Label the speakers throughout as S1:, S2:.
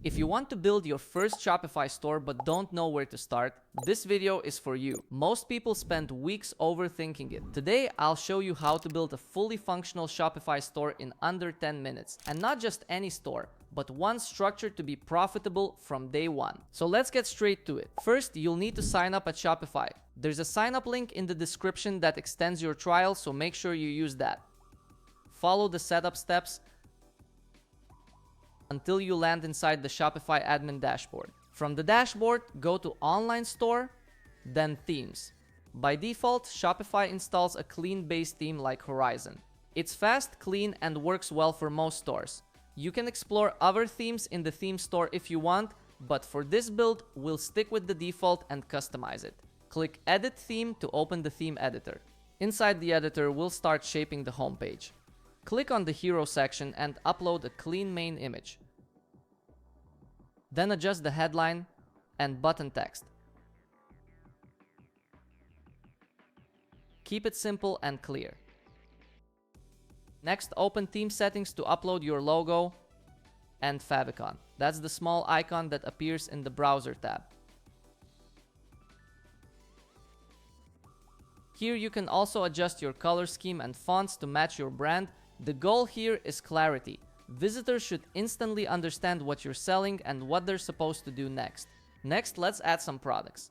S1: If you want to build your first Shopify store but don't know where to start, this video is for you. Most people spend weeks overthinking it. Today, I'll show you how to build a fully functional Shopify store in under 10 minutes. And not just any store, but one structured to be profitable from day one. So let's get straight to it. First, you'll need to sign up at Shopify. There's a sign up link in the description that extends your trial, so make sure you use that. Follow the setup steps until you land inside the Shopify admin dashboard. From the dashboard, go to Online Store, then Themes. By default, Shopify installs a clean base theme like Horizon. It's fast, clean, and works well for most stores. You can explore other themes in the theme store if you want, but for this build, we'll stick with the default and customize it. Click Edit Theme to open the theme editor. Inside the editor, we'll start shaping the homepage. Click on the Hero section and upload a clean main image. Then adjust the headline and button text. Keep it simple and clear. Next, open Theme Settings to upload your logo and favicon. That's the small icon that appears in the Browser tab. Here you can also adjust your color scheme and fonts to match your brand. The goal here is clarity. Visitors should instantly understand what you're selling and what they're supposed to do next. Next, let's add some products.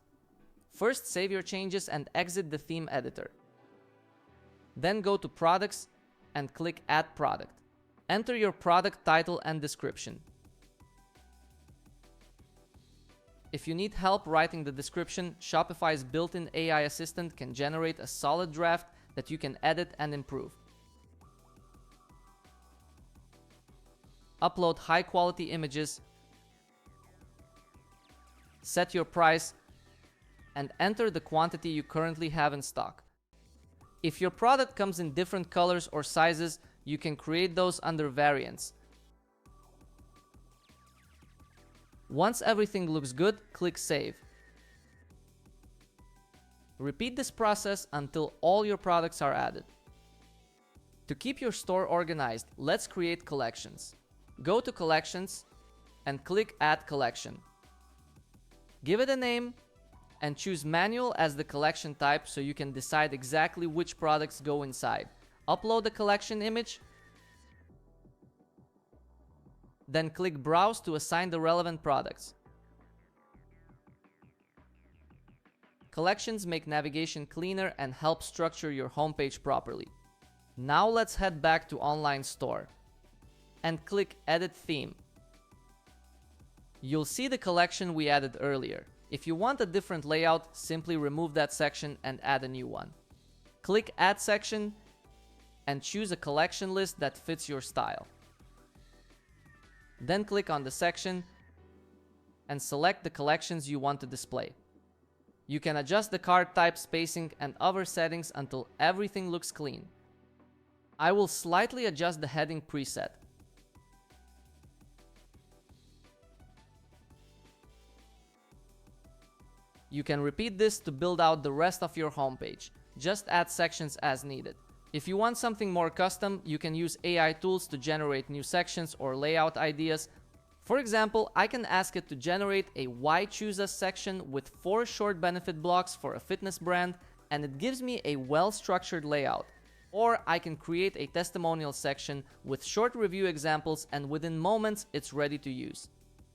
S1: First, save your changes and exit the theme editor. Then go to Products and click Add Product. Enter your product title and description. If you need help writing the description, Shopify's built-in AI assistant can generate a solid draft that you can edit and improve. Upload high-quality images, set your price, and enter the quantity you currently have in stock. If your product comes in different colors or sizes, you can create those under variants. Once everything looks good, click Save. Repeat this process until all your products are added. To keep your store organized, let's create collections. Go to Collections and click Add Collection. Give it a name and choose Manual as the collection type so you can decide exactly which products go inside. Upload the collection image, then click Browse to assign the relevant products. Collections make navigation cleaner and help structure your homepage properly. Now let's head back to Online Store and click Edit Theme. You'll see the collection we added earlier. If you want a different layout, simply remove that section and add a new one. Click Add Section and choose a collection list that fits your style. Then click on the section and select the collections you want to display. You can adjust the card type, spacing, and other settings until everything looks clean. I will slightly adjust the heading preset. You can repeat this to build out the rest of your homepage. Just add sections as needed. If you want something more custom, you can use AI tools to generate new sections or layout ideas. For example, I can ask it to generate a Why Choose Us section with 4 short benefit blocks for a fitness brand, and it gives me a well-structured layout. Or I can create a testimonial section with short review examples, and within moments, it's ready to use.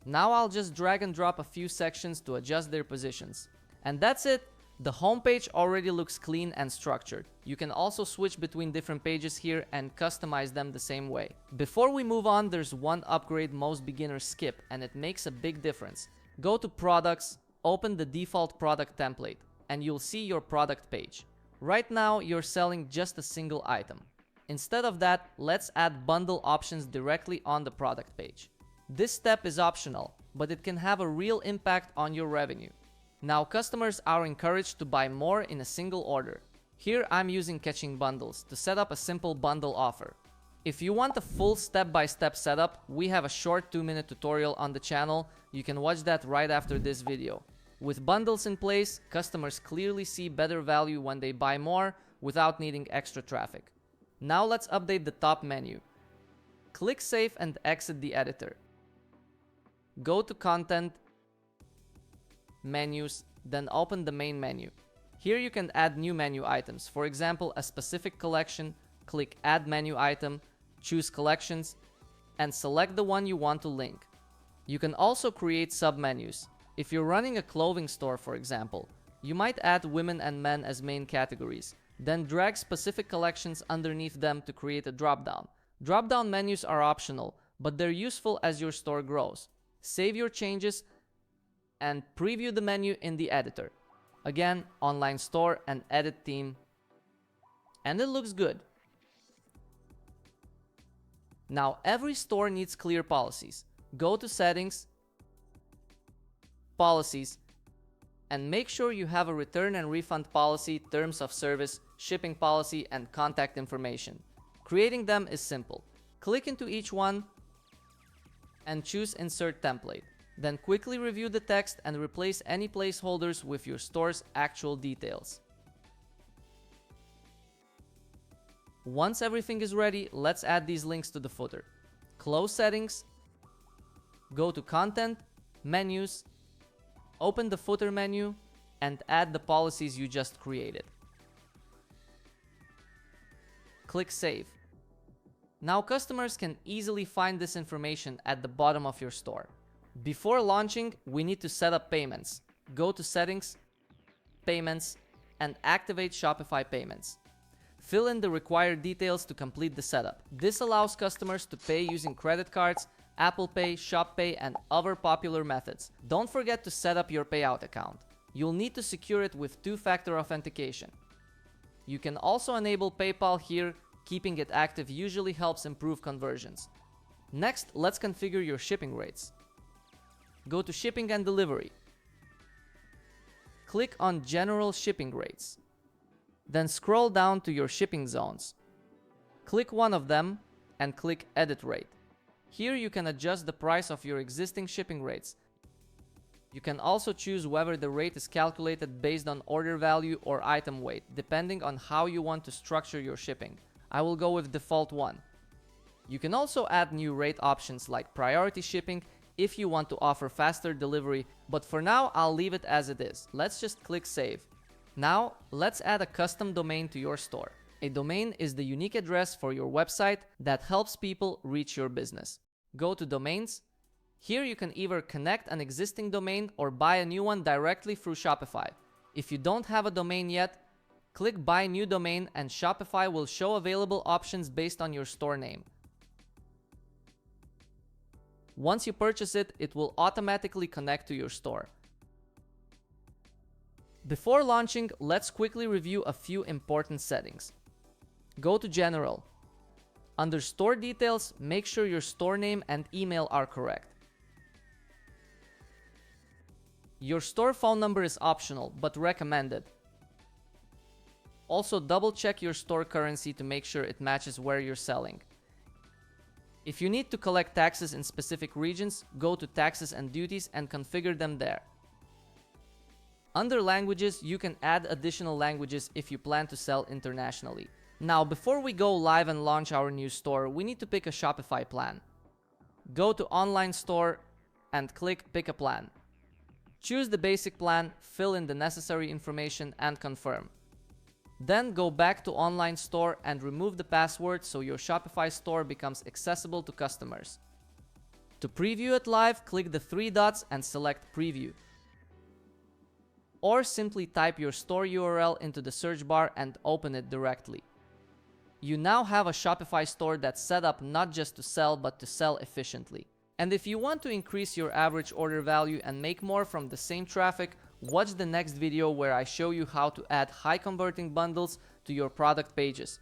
S1: Now I'll just drag and drop a few sections to adjust their positions. And that's it. The homepage already looks clean and structured. You can also switch between different pages here and customize them the same way. Before we move on, there's one upgrade most beginners skip, and it makes a big difference. Go to Products, open the default product template, and you'll see your product page. Right now, you're selling just a single item. Instead of that, let's add bundle options directly on the product page. This step is optional, but it can have a real impact on your revenue. Now customers are encouraged to buy more in a single order. Here I'm using Catching Bundles to set up a simple bundle offer. If you want a full step-by-step setup, we have a short 2-minute tutorial on the channel. You can watch that right after this video. With bundles in place, customers clearly see better value when they buy more without needing extra traffic. Now let's update the top menu. Click Save and exit the editor. go to Content, Menus, then open the main menu. Here you can add new menu items. For example, a specific collection, click Add Menu Item, choose Collections, and select the one you want to link. You can also create submenus. If you're running a clothing store, for example, you might add women and men as main categories, then drag specific collections underneath them to create a dropdown. Dropdown menus are optional, but they're useful as your store grows. Save your changes and preview the menu in the editor. Again, online store and edit theme, and it looks good. Now, every store needs clear policies. Go to Settings, Policies, and make sure you have a return and refund policy, terms of service, shipping policy, and contact information. Creating them is simple. Click into each one and choose Insert Template. Then quickly review the text and replace any placeholders with your store's actual details. Once everything is ready, let's add these links to the footer. Close Settings, go to Content, Menus, open the footer menu, and add the policies you just created. Click Save. Now customers can easily find this information at the bottom of your store. Before launching, we need to set up payments. Go to Settings, Payments, and activate Shopify Payments. Fill in the required details to complete the setup. This allows customers to pay using credit cards, Apple Pay, Shop Pay, and other popular methods. Don't forget to set up your payout account. You'll need to secure it with two-factor authentication. You can also enable PayPal here. Keeping it active usually helps improve conversions. Next, let's configure your shipping rates. Go to Shipping and Delivery. Click on General Shipping Rates. Then scroll down to your shipping zones. Click one of them and click Edit Rate. Here you can adjust the price of your existing shipping rates. You can also choose whether the rate is calculated based on order value or item weight, depending on how you want to structure your shipping. I will go with default one. You can also add new rate options like priority shipping if you want to offer faster delivery, but for now I'll leave it as it is. Let's just click Save. Now, let's add a custom domain to your store. A domain is the unique address for your website that helps people reach your business. Go to Domains. Here you can either connect an existing domain or buy a new one directly through Shopify. If you don't have a domain yet, click Buy New Domain and Shopify will show available options based on your store name. Once you purchase it, it will automatically connect to your store. Before launching, let's quickly review a few important settings. Go to General. Under Store Details, make sure your store name and email are correct. Your store phone number is optional, but recommended. Also, double-check your store currency to make sure it matches where you're selling. If you need to collect taxes in specific regions, go to Taxes and Duties and configure them there. Under Languages, you can add additional languages if you plan to sell internationally. Now, before we go live and launch our new store, we need to pick a Shopify plan. Go to Online Store and click Pick a Plan. Choose the basic plan, fill in the necessary information, and confirm. Then go back to Online Store and remove the password so your Shopify store becomes accessible to customers. To preview it live, click the three dots and select Preview. Or simply type your store URL into the search bar and open it directly. You now have a Shopify store that's set up not just to sell, but to sell efficiently. And if you want to increase your average order value and make more from the same traffic, watch the next video where I show you how to add high converting bundles to your product pages.